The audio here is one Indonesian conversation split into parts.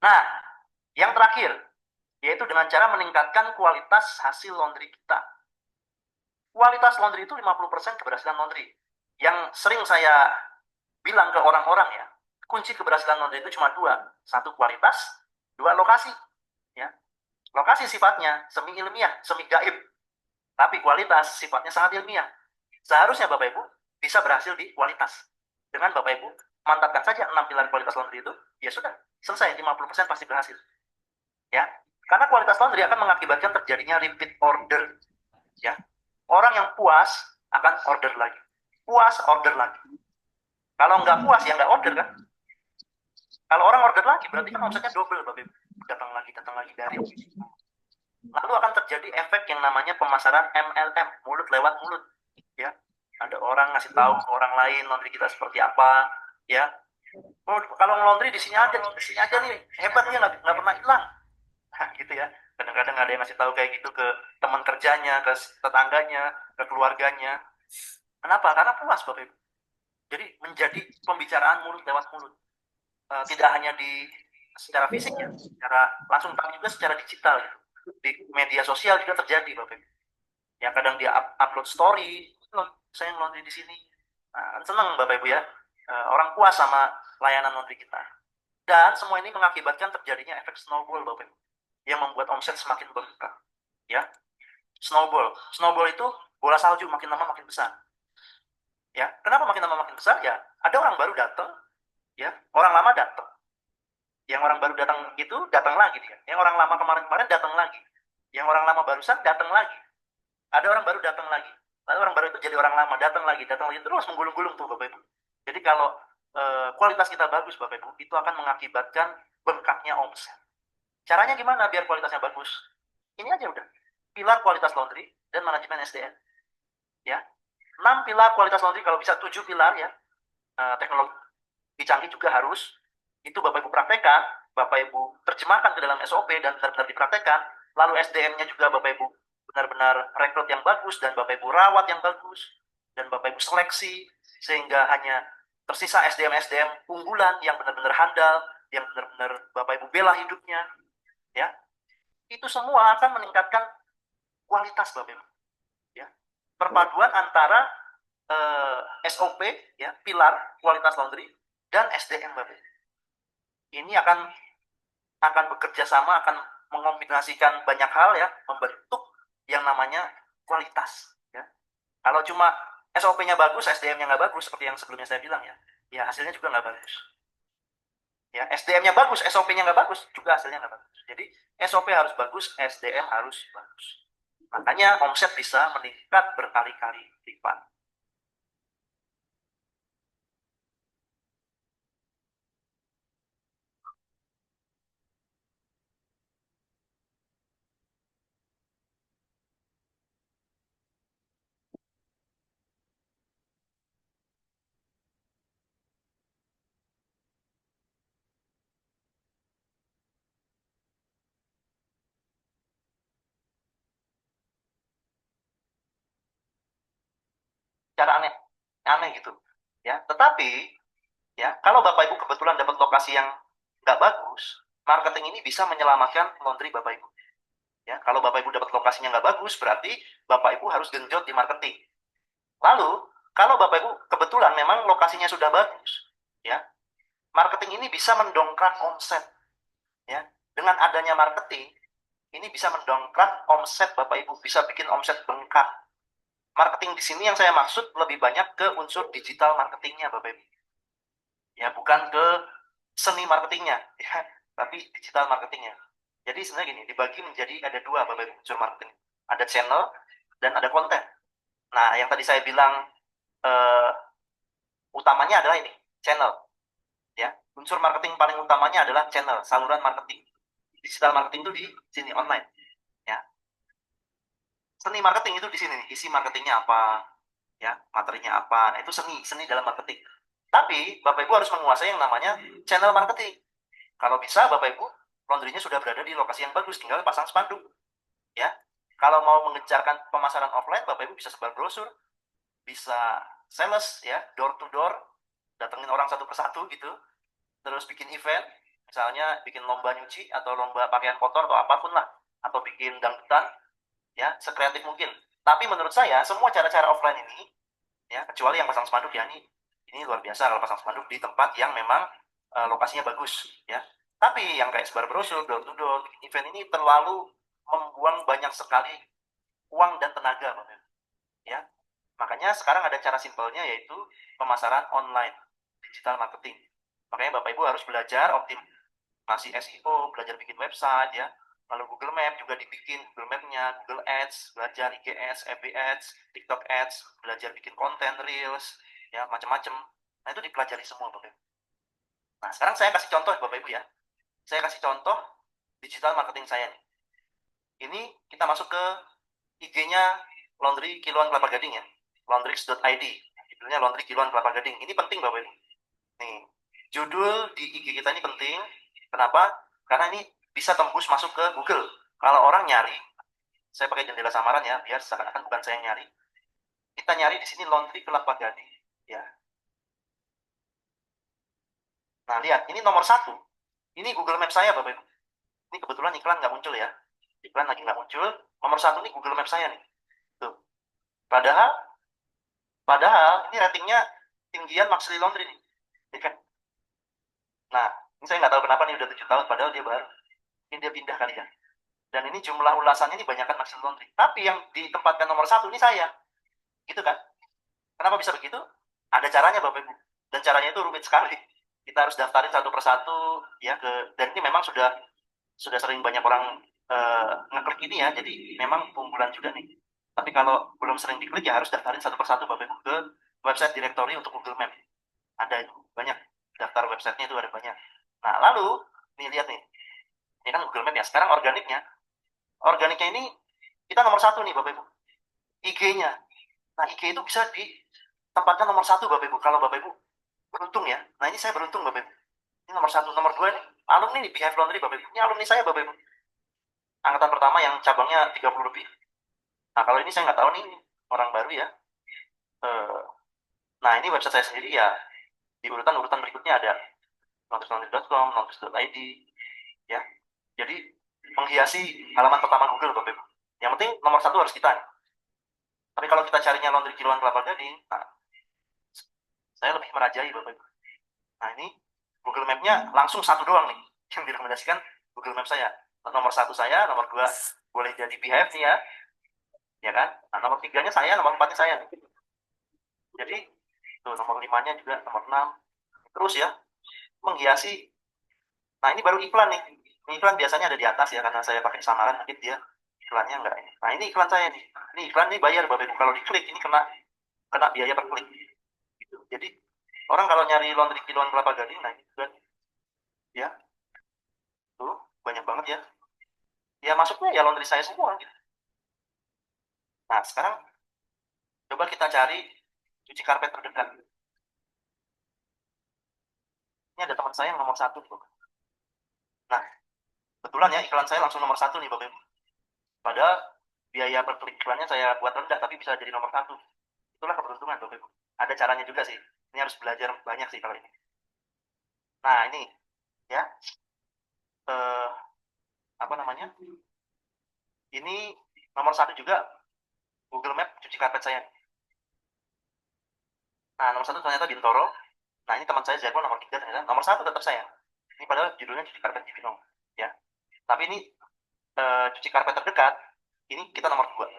Nah, yang terakhir, yaitu dengan cara meningkatkan kualitas hasil laundry kita. Kualitas laundry itu 50% keberhasilan laundry. Yang sering saya bilang ke orang-orang ya, kunci keberhasilan laundry itu cuma dua. Satu kualitas, dua lokasi. Ya, lokasi sifatnya semi ilmiah, semi gaib. Tapi kualitas sifatnya sangat ilmiah. Seharusnya Bapak Ibu bisa berhasil di kualitas. Dengan Bapak Ibu mantapkan saja 6 pilar kualitas laundry itu, ya sudah, selesai, 50% pasti berhasil. Ya, karena kualitas laundry akan mengakibatkan terjadinya repeat order. Ya, orang yang puas akan order lagi. Puas, order lagi. Kalau nggak puas, ya nggak order kan. Kalau orang order lagi, berarti kan omsetnya double, Bapak Ibu. Datang lagi dari. Lalu akan terjadi efek yang namanya pemasaran MLM, mulut lewat mulut. Ya, ada orang ngasih tahu ke orang lain laundry kita seperti apa. Ya, oh, kalau laundry di sini aja nih, hebatnya nggak pernah hilang. Nah, gitu ya. Kadang-kadang ada yang ngasih tahu kayak gitu ke teman kerjanya, ke tetangganya, ke keluarganya. Kenapa? Karena puas, Bapak Ibu. Jadi menjadi pembicaraan mulut lewat mulut. Tidak hanya di secara fisik ya, secara langsung tapi juga secara digital gitu. Di media sosial juga terjadi, Bapak Ibu. Ya kadang dia upload story, saya laundry di sini. Nah, kan senang Bapak Ibu ya. Orang puas sama layanan laundry kita. Dan semua ini mengakibatkan terjadinya efek snowball, Bapak Ibu, yang membuat omset semakin berkembang. Ya, snowball. Snowball itu bola salju, makin lama makin besar. Ya, kenapa makin lama makin besar? Ya, ada orang baru datang, ya, orang lama datang. Yang orang baru datang itu datang lagi dia. Yang orang lama kemarin-kemarin datang lagi. Yang orang lama barusan datang lagi. Ada orang baru datang lagi. Lalu orang baru itu jadi orang lama, datang lagi, terus menggulung-gulung tuh Bapak Ibu. Jadi kalau kualitas kita bagus Bapak Ibu, itu akan mengakibatkan bengkaknya omset. Caranya gimana biar kualitasnya bagus? Ini aja udah. Pilar kualitas laundry dan manajemen SDM. Ya. 6 pilar kualitas laundry, kalau bisa 7 pilar ya. Teknologi canggih juga harus. Itu Bapak Ibu praktekkan, Bapak Ibu terjemahkan ke dalam SOP dan benar-benar dipraktekkan. Lalu SDM-nya juga Bapak Ibu benar-benar rekrut yang bagus dan Bapak Ibu rawat yang bagus dan Bapak Ibu seleksi sehingga hanya tersisa SDM-SDM unggulan yang benar-benar handal, yang benar-benar Bapak Ibu bela hidupnya, ya. Itu semua akan meningkatkan kualitas Bapak Ibu, ya. Perpaduan antara SOP ya, pilar kualitas laundry dan SDM Bapak Ibu. Ini akan bekerja sama, akan mengombinasikan banyak hal ya, membentuk yang namanya kualitas. Ya. Kalau cuma SOP-nya bagus, SDM-nya nggak bagus, seperti yang sebelumnya saya bilang ya, ya hasilnya juga nggak bagus. Ya, SDM-nya bagus, SOP-nya nggak bagus, juga hasilnya nggak bagus. Jadi SOP harus bagus, SDM harus bagus. Makanya omset bisa meningkat berkali-kali lipat. Cara aneh, aneh gitu. Ya, tetapi ya kalau Bapak Ibu kebetulan dapat lokasi yang nggak bagus, marketing ini bisa menyelamatkan laundry Bapak Ibu. Ya, kalau Bapak Ibu dapat lokasinya nggak bagus, berarti Bapak Ibu harus genjot di marketing. Lalu, kalau Bapak Ibu kebetulan memang lokasinya sudah bagus, ya, marketing ini bisa mendongkrak omset. Ya, dengan adanya marketing, ini bisa mendongkrak omset Bapak Ibu, bisa bikin omset bengkak. Marketing di sini yang saya maksud lebih banyak ke unsur digital marketingnya Bapak Ibu. Ya, bukan ke seni marketingnya, ya, tapi digital marketingnya. Jadi sebenarnya gini, dibagi menjadi ada dua Bapak Ibu unsur marketing. Ada channel dan ada konten. Nah, yang tadi saya bilang eh, utamanya adalah ini, channel. Ya, unsur marketing paling utamanya adalah channel, saluran marketing. Digital marketing itu di sini online. Ya, seni marketing itu di sini, isi marketingnya apa, ya, materinya apa. Nah, itu seni dalam marketing. Tapi Bapak Ibu harus menguasai yang namanya channel marketing. Kalau bisa Bapak Ibu laundrynya sudah berada di lokasi yang bagus, tinggal pasang spanduk. Ya, kalau mau mengejarkan pemasaran offline, Bapak Ibu bisa sebar brosur, bisa sales ya, door to door, datengin orang satu persatu gitu, terus bikin event, misalnya bikin lomba nyuci atau lomba pakaian kotor atau apapun lah, atau bikin dangdutan, ya sekreatif mungkin. Tapi menurut saya semua cara-cara offline ini, ya kecuali yang pasang spanduk ya, ini luar biasa kalau pasang spanduk di tempat yang memang lokasinya bagus, ya. Tapi yang kayak sebar brosur, door to door, event ini terlalu membuang banyak sekali uang dan tenaga, ya. Makanya sekarang ada cara simpelnya, yaitu pemasaran online, digital marketing. Makanya Bapak Ibu harus belajar optimasi SEO, belajar bikin website, ya. Lalu Google Map juga dibikin, Google Map-nya, Google Ads, belajar IG Ads, FB Ads, TikTok Ads, belajar bikin konten, Reels, ya macam-macam. Nah itu dipelajari semua Bapak Ibu. Nah sekarang saya kasih contoh Bapak Ibu ya. Saya kasih contoh digital marketing saya nih. Ini kita masuk ke IG-nya Laundry Kiloan Kelapa Gading ya. Laundrix.id. Judulnya Laundry Kiloan Kelapa Gading. Ini penting Bapak Ibu. Nih, judul di IG kita ini penting. Kenapa? Karena ini bisa tembus masuk ke Google. Kalau orang nyari, saya pakai jendela samaran ya, biar seakan-akan bukan saya yang nyari. Kita nyari di sini Laundry Kelapa Gading. Ya. Nah, lihat, ini nomor 1. Ini Google Map saya, Bapak Ibu. Ini kebetulan iklan nggak muncul ya. Iklan lagi nggak muncul. Nomor 1 ini Google Map saya nih. Tuh. Padahal, ini ratingnya tinggian Maxley Laundry nih. Ya kan? Nah, ini saya nggak tahu kenapa nih udah 7 tahun, padahal dia baru. Mungkin dia pindah kali ya. Dan ini jumlah ulasannya ini banyak kan Maxley Laundry. Tapi yang ditempatkan nomor 1 ini saya. Gitu kan? Kenapa bisa begitu? Ada caranya Bapak Ibu. Dan caranya itu rumit sekali. Kita harus daftarin satu persatu ya dan ini memang sudah sering banyak orang ngeklik ini ya. Jadi memang keunggulan juga nih. Tapi kalau belum sering diklik ya harus daftarin satu persatu Bapak Ibu ke website directory untuk Google Map. Ada itu banyak, daftar websitenya itu ada banyak. Nah lalu nih lihat nih, ini kan Google Map ya. Sekarang organiknya ini kita nomor 1 nih Bapak Ibu. IG-nya. Nah IG itu bisa ditempatkan nomor 1 Bapak Ibu. Kalau Bapak Ibu beruntung ya. Nah ini saya beruntung Bapak Ibu. Ini nomor 1, nomor 2 nih. Alumni di Beehive Laundry Bapak Ibu. Ini alumni saya Bapak Ibu. Angkatan pertama yang cabangnya 30 lebih. Nah kalau ini saya nggak tahu nih, orang baru ya. Nah ini website saya sendiri ya. Di urutan berikutnya ada laundry.com, laundry.id, ya. Jadi menghiasi halaman pertama Google Bapak Ibu. Yang penting nomor 1 harus kita. Tapi kalau kita carinya Laundry Kiloan Kelapa Gading, nah, saya lebih merajai Bapak Ibu. Nah ini Google Map-nya langsung 1 doang nih yang direkomendasikan Google Map saya. Nomor 1 saya, nomor 2 boleh jadi Beehive nih ya, ya kan? Nah, nomor 3-nya saya, nomor 4-nya saya. Jadi tuh nomor 5-nya juga, nomor 6. Terus ya menghiasi. Nah ini baru iklan nih. Iklan biasanya ada di atas ya, karena saya pakai samaran mungkin dia iklannya enggak ini. Nah ini iklan saya nih. Ini iklan nih bayar Bapak Ibu. Kalau diklik ini kena biaya per klik. Gitu. Jadi orang kalau nyari laundry kiloan Kelapa Gading, nah ini juga ya tuh banyak banget ya. Ya masuknya ya laundry saya semua gitu. Nah sekarang coba kita cari cuci karpet terdekat. Ini ada teman saya yang nomor 1 tuh. Nah kebetulan ya iklan saya langsung nomor 1 nih Bapak Ibu. Padahal biaya per klik iklannya saya buat rendah tapi bisa jadi nomor 1. Itulah keberuntungan Bapak Ibu. Ada caranya juga sih. Ini harus belajar banyak sih kalau ini. Nah ini ya apa namanya? Ini nomor 1 juga Google Map cuci karpet saya. Nah nomor 1 ternyata Bintoro. Nah ini teman saya Zerbo nomor 3 ternyata. Nomor 1 tetap saya. Ini padahal judulnya cuci karpet di Binong. Ya. Tapi ini cuci karpet terdekat. Ini kita nomor 2.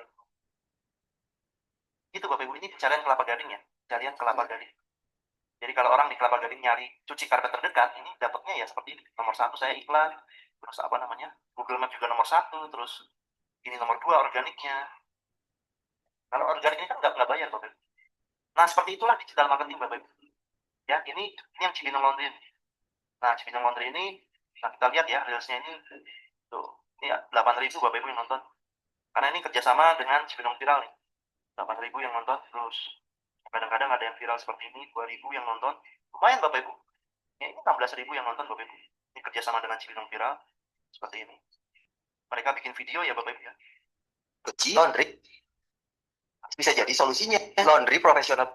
Itu Bapak Ibu, ini pencarian Kelapa Gading ya. Pencarian Kelapa Gading. Jadi kalau orang di Kelapa Gading nyari cuci karpet terdekat, ini dapatnya ya seperti ini. Nomor 1 saya iklan, terus apa namanya, Google Map juga nomor 1, terus ini nomor 2 organiknya. Kalau organik ini kan nggak bayar Bapak Ibu. Nah seperti itulah digital marketing Bapak Ibu. Ya ini yang Cibinong Laundry. Nah Cibinong Laundry ini, nah kita lihat ya reelsnya ini, tuh ini 8.000 Bapak Ibu yang nonton. Karena ini kerjasama dengan Cibinong Viral nih. 8.000 yang nonton, terus kadang-kadang ada yang viral seperti ini, 2.000 yang nonton. Lumayan Bapak Ibu. Ya, ini 16.000 yang nonton Bapak Ibu. Ini kerjasama dengan Cibinong Viral seperti ini. Mereka bikin video ya Bapak Ibu ya. Cuci laundry bisa jadi solusinya. Laundry profesional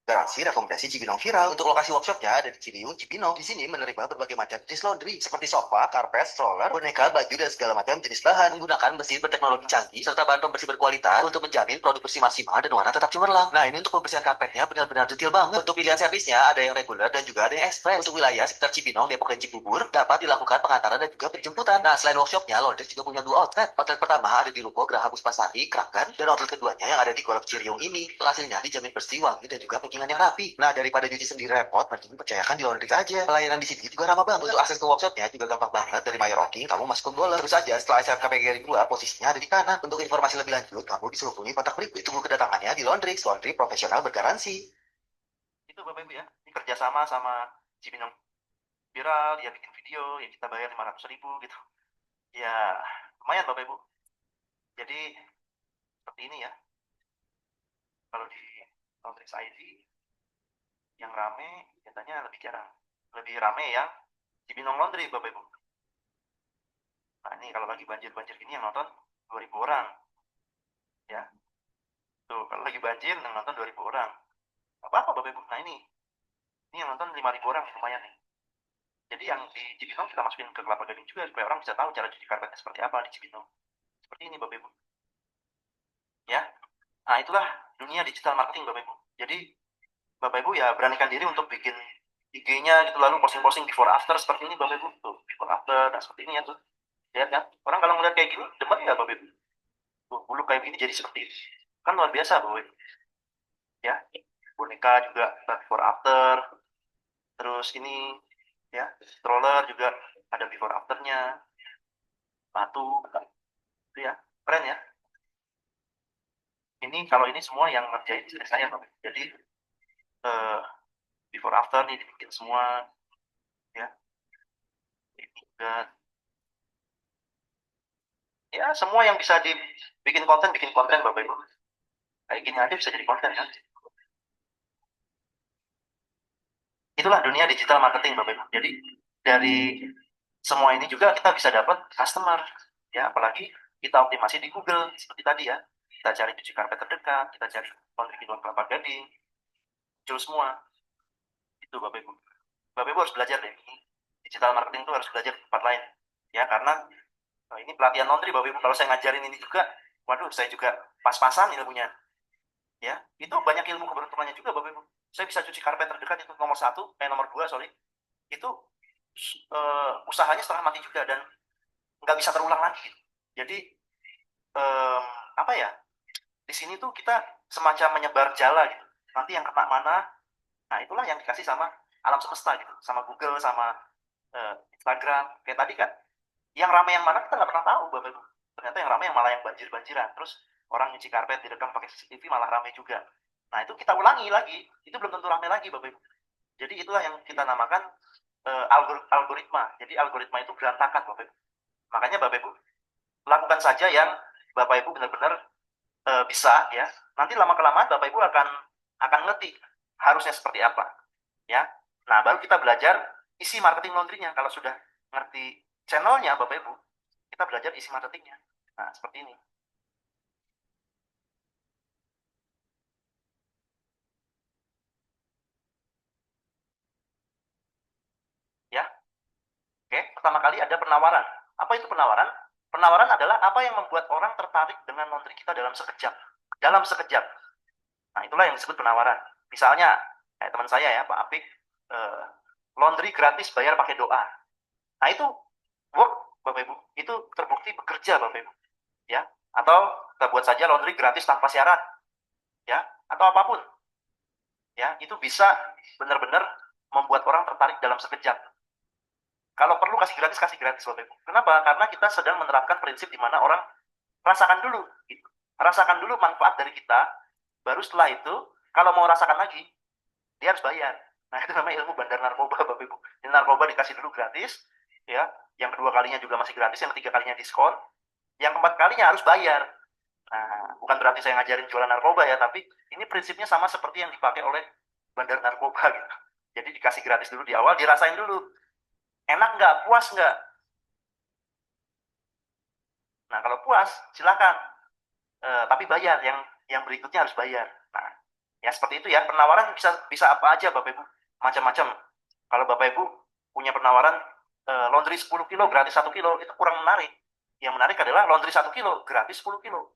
Garansi rekomendasi Cibinong viral. Untuk lokasi workshopnya ada di Ciliwung, Cibinong. Di sini menerima berbagai macam jenis laundry seperti sofa, karpet, stroller, boneka, baju, dan segala macam jenis bahan. Menggunakan mesin berteknologi canggih serta bahan pembersih berkualitas untuk menjamin produk bersih maksimal dan warna tetap cemerlang. Nah, ini untuk pembersihan karpetnya benar-benar detail banget. Untuk pilihan servisnya ada yang reguler dan juga ada yang ekspres. Untuk wilayah sekitar Cibinong, Depok, dan Cibubur dapat dilakukan pengantaran dan juga penjemputan. Nah, selain workshopnya, laundry juga punya dua outlet. Outlet pertama ada di Ruko Graha Puspasari, Kragan, dan outlet keduanya yang ada di Golok Ciliwung ini. Hasilnya dijamin bersih, wangi, dan juga packingan yang rapi. Nah, daripada nyuci sendiri repot, mending percayakan di laundry aja. Pelayanan di sini juga ramah banget. Untuk akses ke workshopnya juga gampang banget. Dari Mayor Oking, kamu masuk ke Goler. Terus aja, setelah SMK PGRI 2, posisinya ada di kanan. Untuk informasi lebih lanjut, kamu bisa hubungi kontak berikut. Tunggu kedatangannya di Laundry. Laundry profesional bergaransi. Itu Bapak Ibu ya, ini kerjasama sama Cibinong viral, dia bikin video, ya kita bayar 500.000 gitu. Ya, lumayan Bapak Ibu. Jadi, seperti ini ya. Kalau di Laundry ID, yang rame biasanya lebih jarang. Lebih rame yang Cibinong Laundry Bapak Ibu. Nah, ini kalau lagi banjir-banjir gini yang nonton 2.000 orang. Ya, tuh kalau lagi banjir yang nonton 2.000 orang. Apa-apa Bapak Ibu. Nah, ini yang nonton 5.000 orang, lumayan nih. Jadi yang di Cibinong kita masukin ke Kelapa Gading juga supaya orang bisa tahu cara cuci karpetnya seperti apa di Cibinong. Seperti ini Bapak Ibu. Ya. Nah, itulah dunia digital marketing Bapak Ibu. Jadi Bapak Ibu ya beranikan diri untuk bikin IG-nya gitu, lalu posting-posting before after seperti ini Bapak Ibu. Tuh, before after, nah seperti ini ya tuh. Lihat kan? Orang kalau ngeliat kayak gini, demen nggak Bapak Ibu? Tuh, bulu kayak gini jadi seperti ini. Kan luar biasa Bapak Ibu. Ya, boneka juga before after. Terus ini ya, stroller juga ada before afternya. Batu, itu ya, keren ya. Ini kalau ini semua yang ngerjain istri saya Bapak Ibu. Jadi eh, before after nih dibikin semua ya. Ini juga ya semua yang bisa dibikin konten bikin konten Bapak Ibu. Kayak gini aja bisa jadi konten kan. Itulah dunia digital marketing Bapak Ibu. Jadi dari semua ini juga kita bisa dapat customer ya, apalagi kita optimasi di Google seperti tadi ya. Kita cari cuci karpet terdekat, kita cari laundry di Kelapa Gading, muncul semua. Itu Bapak Ibu. Bapak Ibu harus belajar deh. Digital marketing itu harus belajar di tempat lain. Ya, karena ini pelatihan laundry Bapak Ibu. Kalau saya ngajarin ini juga, waduh saya juga pas-pasan ilmunya. Ya, itu banyak ilmu keberuntungannya juga Bapak Ibu. Saya bisa cuci karpet terdekat itu nomor 2 sorry. Itu usahanya setengah mati juga dan nggak bisa terulang lagi. Jadi um, apa ya? Di sini tuh kita semacam menyebar jala gitu. Nanti yang kena mana, nah itulah yang dikasih sama alam semesta gitu, sama Google, sama Instagram. Kayak tadi kan, yang ramai yang mana kita nggak pernah tahu Bapak Ibu. Ternyata yang ramai yang malah yang banjir-banjiran. Terus orang nyuci karpet direkam pakai CCTV malah ramai juga. Nah itu kita ulangi lagi, itu belum tentu ramai lagi Bapak Ibu. Jadi itulah yang kita namakan algoritma. Jadi algoritma itu berantakan Bapak Ibu. Makanya Bapak Ibu lakukan saja yang Bapak Ibu benar-benar bisa ya. Nanti lama-kelamaan Bapak Ibu akan ngerti harusnya seperti apa ya. Nah baru kita belajar isi marketing laundry-nya. Kalau sudah ngerti channelnya Bapak Ibu, kita belajar isi marketingnya. Nah seperti ini ya. Oke, pertama kali ada penawaran. Apa itu penawaran? Penawaran adalah apa yang membuat orang tertarik dengan laundry kita dalam sekejap. Dalam sekejap. Nah, itulah yang disebut penawaran. Misalnya, kayak teman saya ya, Pak Apik, laundry gratis bayar pakai doa. Nah, itu work, Bapak Ibu. Itu terbukti bekerja, Bapak Ibu. Ya, atau kita buat saja laundry gratis tanpa syarat. Ya, atau apapun. Ya, itu bisa benar-benar membuat orang tertarik dalam sekejap. Kalau perlu kasih gratis Bapak Ibu. Kenapa? Karena kita sedang menerapkan prinsip di mana orang rasakan dulu. Gitu. Rasakan dulu manfaat dari kita, baru setelah itu, kalau mau rasakan lagi, dia harus bayar. Nah, itu namanya ilmu bandar narkoba, Bapak Ibu. Ini narkoba dikasih dulu gratis, ya. Yang kedua kalinya juga masih gratis, yang ketiga kalinya diskon, yang keempat kalinya harus bayar. Nah, bukan berarti saya ngajarin jualan narkoba ya, tapi ini prinsipnya sama seperti yang dipakai oleh bandar narkoba gitu. Jadi dikasih gratis dulu di awal, dirasain dulu. Enak nggak? Puas nggak? Nah, kalau puas, silakan. Tapi bayar. Yang berikutnya harus bayar. Nah, Ya seperti itu ya, penawaran bisa apa aja Bapak Ibu, macam-macam. Kalau Bapak Ibu punya penawaran laundry 10 kilo gratis 1 kilo, itu kurang menarik. Yang menarik adalah laundry 1 kilo gratis 10 kilo.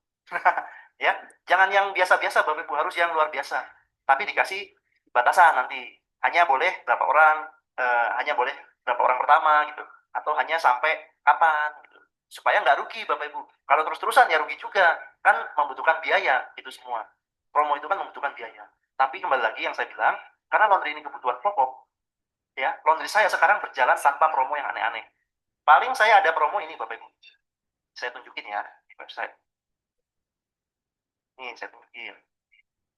Ya, jangan yang biasa-biasa Bapak Ibu, harus yang luar biasa. Tapi dikasih batasan nanti, hanya boleh berapa orang, hanya boleh berapa orang pertama gitu, atau hanya sampai kapan gitu. Supaya nggak rugi Bapak Ibu. Kalau terus-terusan ya rugi juga, kan membutuhkan biaya itu semua. Promo itu kan membutuhkan biaya. Tapi kembali lagi yang saya bilang, karena laundry ini kebutuhan pokok, ya, laundry saya sekarang berjalan tanpa promo yang aneh-aneh. Paling saya ada promo ini Bapak Ibu. Saya tunjukin ya di website. Nih, saya tunjukin.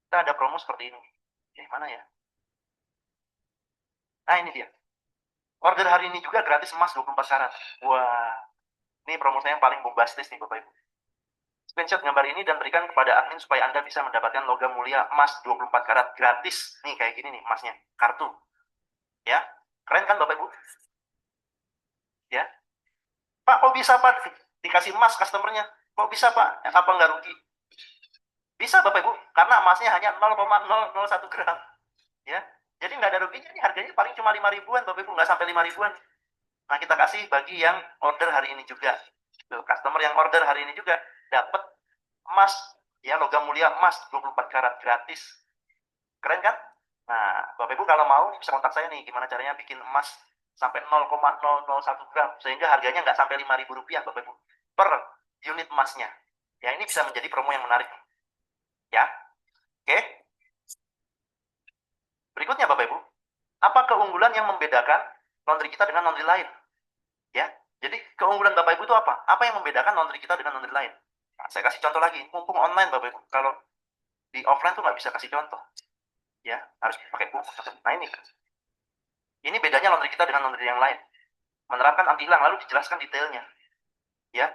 Kita ada promo seperti ini. Mana ya? Nah, ini dia. Order hari ini juga gratis emas 24 karat. Wah, ini promo saya yang paling bombastis nih Bapak Ibu. Screenshot gambar ini dan berikan kepada admin supaya Anda bisa mendapatkan logam mulia emas 24 karat gratis. Nih kayak gini nih emasnya, kartu. Ya, keren kan Bapak Ibu? Ya, Pak, kok bisa Pak dikasih emas customernya? Kok bisa Pak? Apa nggak rugi? Bisa Bapak Ibu, karena emasnya hanya 0,001 gram. Ya, jadi nggak ada ruginya. Ini harganya paling cuma 5 ribuan Bapak Ibu, nggak sampai 5 ribuan. Nah, kita kasih bagi yang order hari ini juga. Tuh, customer yang order hari ini juga dapat emas, ya, logam mulia emas 24 karat gratis. Keren kan? Nah, Bapak Ibu kalau mau bisa kontak saya nih, gimana caranya bikin emas sampai 0,001 gram, sehingga harganya nggak sampai 5.000 rupiah Bapak Ibu, per unit emasnya. Ya, ini bisa menjadi promo yang menarik. Ya, oke. Berikutnya Bapak Ibu, apa keunggulan yang membedakan laundry kita dengan laundry lain? Ya, jadi keunggulan Bapak Ibu itu apa? Apa yang membedakan laundry kita dengan laundry lain? Nah, saya kasih contoh lagi, mumpung online Bapak Ibu. Kalau di offline tuh nggak bisa kasih contoh. Ya, harus pakai buku. Nah, ini bedanya laundry kita dengan laundry yang lain. Menerapkan anti hilang, lalu dijelaskan detailnya. Ya,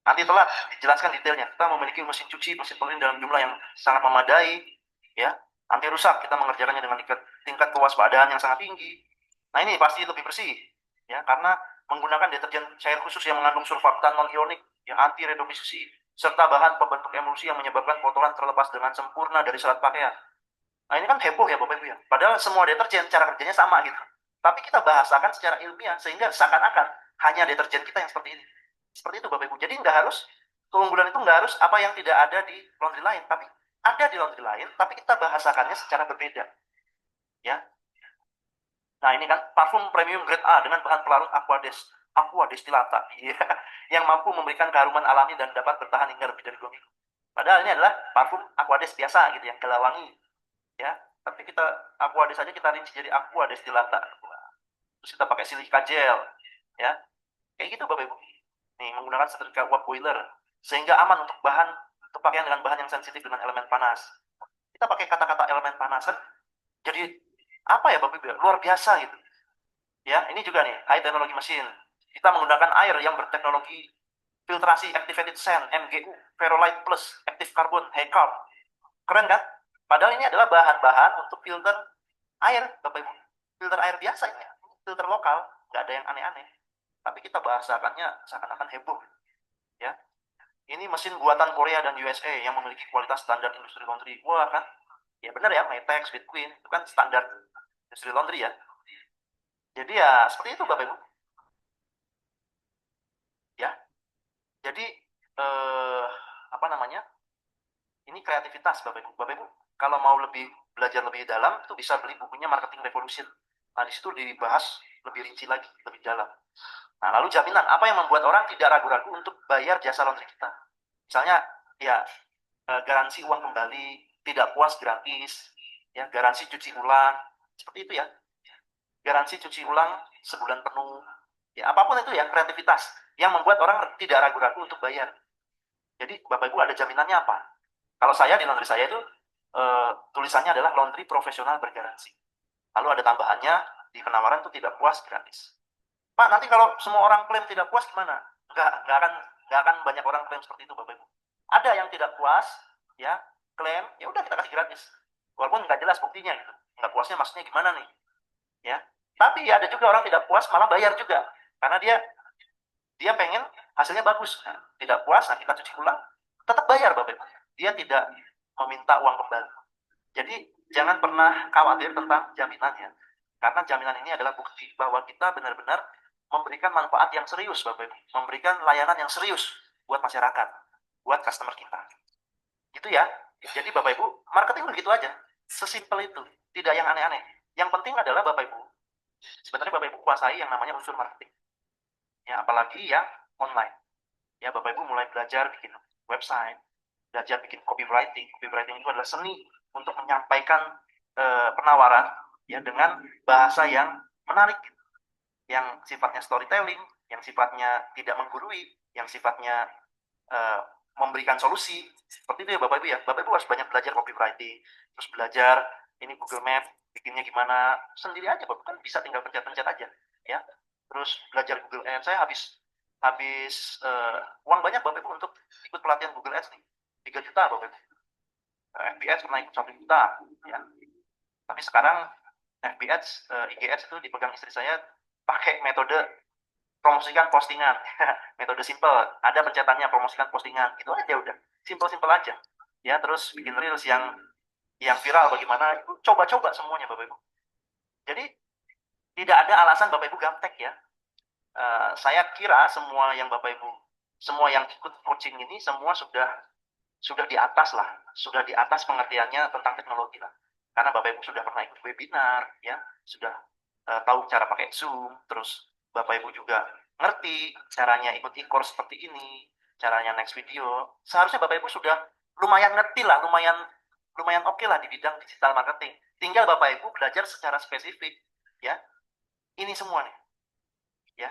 anti telat, dijelaskan detailnya. Kita memiliki mesin cuci, mesin pengering dalam jumlah yang sangat memadai. Ya, anti rusak, kita mengerjakannya dengan tingkat kewaspadaan yang sangat tinggi. Nah, ini pasti lebih bersih. Ya, karena menggunakan deterjen cair khusus yang mengandung surfaktan non-ionik yang anti redomisisi, serta bahan pembentuk emulsi yang menyebabkan kotoran terlepas dengan sempurna dari serat pakaian. Nah, ini kan heboh ya Bapak Ibu ya. Padahal semua deterjen cara kerjanya sama gitu. Tapi kita bahasakan secara ilmiah sehingga seakan-akan hanya deterjen kita yang seperti ini. Seperti itu Bapak Ibu. Jadi nggak harus, keunggulan itu nggak harus apa yang tidak ada di laundry lain, tapi ada di laundry lain, tapi kita bahasakannya secara berbeda. Ya. Nah, ini kan parfum premium grade A dengan bahan pelarut aqua destillata. Iya. Yang mampu memberikan keharuman alami dan dapat bertahan hingga lebih dari 2 minggu. Padahal ini adalah parfum aquades biasa gitu yang gelawangi. Ya, tapi kita aquades saja kita rinci jadi aqua destillata. Terus kita pakai silika gel. Ya. Kayak gitu Bapak Ibu. Nih, menggunakan setrika uap boiler sehingga aman untuk pakaian dengan bahan yang sensitif dengan elemen panas. Kita pakai kata-kata elemen panas kan jadi apa ya Bapak Ibu? Luar biasa gitu. Ya, ini juga nih high teknologi mesin. Kita menggunakan air yang berteknologi filtrasi activated sand MGU, Ferrolite Plus, Active Carbon, High Carb. Keren kan? Padahal ini adalah bahan-bahan untuk filter air, Bapak Ibu. Filter air biasa ini, filter lokal, nggak ada yang aneh-aneh. Tapi kita bahasakannya seakan-akan heboh. Ya, ini mesin buatan Korea dan USA yang memiliki kualitas standar industri laundry. Wah kan? Ya benar ya, Maytex, Bitqueen, itu kan standar industri laundry ya. Jadi ya seperti itu Bapak Ibu. Ya, jadi apa namanya? Ini kreativitas Bapak Ibu. Bapak Ibu, kalau mau belajar lebih dalam, itu bisa beli bukunya Marketing Revolution. Nah, di situ dibahas lebih rinci lagi, lebih dalam. Nah, lalu jaminan, apa yang membuat orang tidak ragu-ragu untuk bayar jasa laundry kita? Misalnya, ya, garansi uang kembali, tidak puas gratis, ya, garansi cuci ulang, seperti itu ya. Garansi cuci ulang sebulan penuh, ya, apapun itu ya, kreativitas yang membuat orang tidak ragu-ragu untuk bayar. Jadi, Bapak Ibu ada jaminannya apa? Kalau saya di laundry saya itu tulisannya adalah laundry profesional bergaransi. Lalu ada tambahannya di penawaran itu tidak puas gratis. Pak, nanti kalau semua orang klaim tidak puas gimana? Nggak akan banyak orang klaim seperti itu Bapak Ibu. Ada yang tidak puas, ya klaim, ya udah kita kasih gratis. Walaupun nggak jelas buktinya gitu. Nggak puasnya maksudnya gimana nih? Ya. Tapi ada juga orang tidak puas malah bayar juga, karena dia pengen hasilnya bagus. Nah, tidak puas, nah kita cuci ulang, tetap bayar Bapak Ibu. Dia tidak meminta uang kembali. Jadi jangan pernah khawatir tentang jaminannya, karena jaminan ini adalah bukti bahwa kita benar-benar memberikan manfaat yang serius, Bapak Ibu, memberikan layanan yang serius buat masyarakat, buat customer kita. Gitu ya. Jadi Bapak Ibu, marketing begitu aja, sesimpel itu, tidak yang aneh-aneh. Yang penting adalah Bapak Ibu, sebenarnya Bapak Ibu kuasai yang namanya unsur marketing. Ya, apalagi yang online. Ya, Bapak Ibu mulai belajar bikin website, belajar bikin copywriting. Copywriting itu adalah seni untuk menyampaikan penawaran ya dengan bahasa yang menarik, yang sifatnya storytelling, yang sifatnya tidak menggurui, yang sifatnya memberikan solusi. Seperti itu ya Bapak Ibu ya. Bapak Ibu harus banyak belajar copywriting, terus belajar ini Google Map bikinnya gimana, sendiri aja Bapak kan bisa tinggal pencet-pencet aja ya. Terus belajar Google Ads. Saya habis uang banyak Bapak Ibu untuk ikut pelatihan Google Ads nih, 3 juta Bapak Ibu. FB Ads pernah ikut 1 juta ya. Tapi sekarang FB Ads, IG Ads itu dipegang istri saya pakai metode promosikan postingan. Metode simple, ada pencetannya, promosikan postingan, itu aja udah, simple aja ya. Terus bikin reels yang viral bagaimana, itu coba-coba semuanya Bapak Ibu. Jadi tidak ada alasan Bapak Ibu gaptek ya. Saya kira semua yang Bapak Ibu, semua yang ikut coaching ini semua sudah di atas lah, sudah di atas pengertiannya tentang teknologi lah. Karena Bapak Ibu sudah pernah ikut webinar ya, sudah tahu cara pakai Zoom, terus Bapak Ibu juga ngerti caranya ikut e-course seperti ini, caranya next video. Seharusnya Bapak Ibu sudah lumayan ngerti lah, lumayan oke lah di bidang digital marketing. Tinggal Bapak Ibu belajar secara spesifik ya. Ini semua nih ya.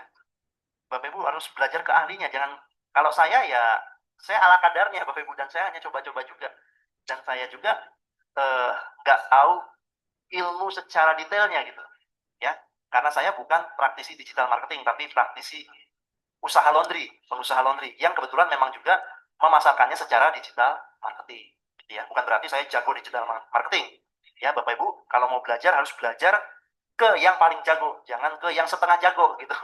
Bapak Ibu harus belajar ke ahlinya. Jangan, kalau saya ya saya ala kadarnya Bapak Ibu, dan saya hanya coba-coba juga. Dan saya juga nggak tahu ilmu secara detailnya gitu ya. Karena saya bukan praktisi digital marketing, tapi praktisi usaha laundry, pengusaha laundry yang kebetulan memang juga memasarkannya secara digital marketing. Ya, bukan berarti saya jago digital marketing. Ya, Bapak Ibu, kalau mau belajar harus belajar ke yang paling jago, jangan ke yang setengah jago gitu.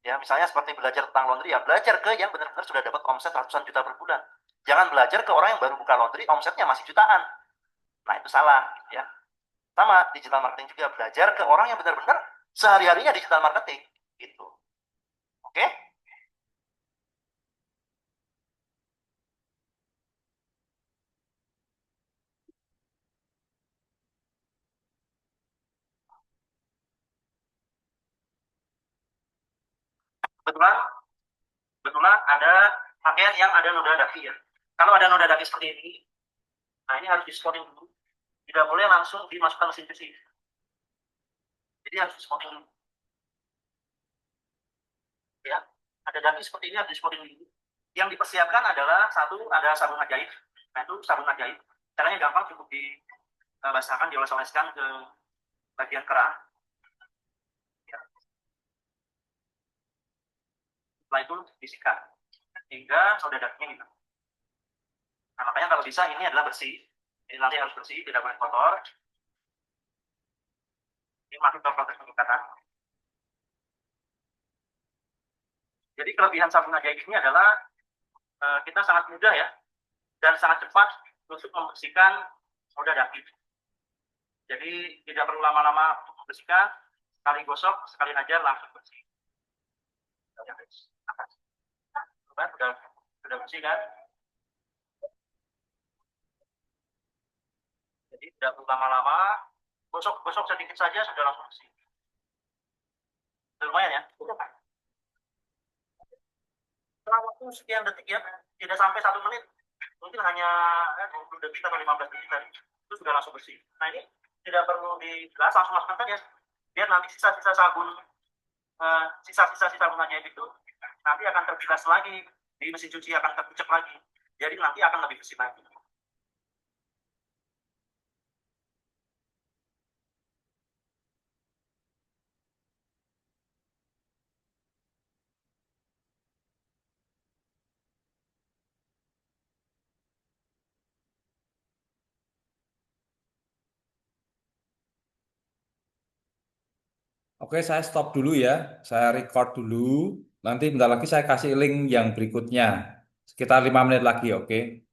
Ya, misalnya seperti belajar tentang laundry, ya belajar ke yang benar-benar sudah dapat omset ratusan juta per bulan. Jangan belajar ke orang yang baru buka laundry, omsetnya masih jutaan. Nah, itu salah ya. Sama digital marketing juga, belajar ke orang yang benar-benar sehari-harinya digital marketing gitu. Oke? Kebetulan kebetulan ada pakaian yang ada noda daki ya. Kalau ada noda daki seperti ini, nah ini harus di spotting dulu. Tidak boleh langsung dimasukkan mesin cuci. Jadi harus di spotting dulu. Ya, ada daki seperti ini harus di spotting dulu. Yang dipersiapkan adalah satu, ada sabun ajaib. Nah itu sabun ajaib. Caranya gampang, cukup dibasahkan, dioles-oleskan ke bagian kerah. Ya. Setelah itu disikat hingga soda dakinya gitu. Nah, makanya kalau bisa ini adalah bersih. Ini nanti harus bersih, tidak boleh kotor. Ini masuk ke proses penyikatan. Jadi kelebihan sabun ajaib ini adalah kita sangat mudah ya, dan sangat cepat untuk membersihkan noda daki. Jadi tidak perlu lama-lama untuk membersihkan, sekali gosok, sekali ajar langsung bersih. Sudah bersih kan? Jadi tidak perlu lama-lama, gosok sedikit saja sudah langsung bersih. Lumayan ya. Setelah waktu sekian detik ya, tidak sampai 1 menit, mungkin hanya 20 detik atau 15 detik tadi, itu sudah langsung bersih. Nah ini tidak perlu digelas, langsung masukkan ya, biar nanti sisa-sisa sabun sabun ajaib itu nanti akan terbilas lagi di mesin cuci, akan terkucek lagi, jadi nanti akan lebih bersih lagi. Oke, saya stop dulu ya. Saya record dulu. Nanti bentar lagi saya kasih link yang berikutnya. Sekitar 5 menit lagi, oke?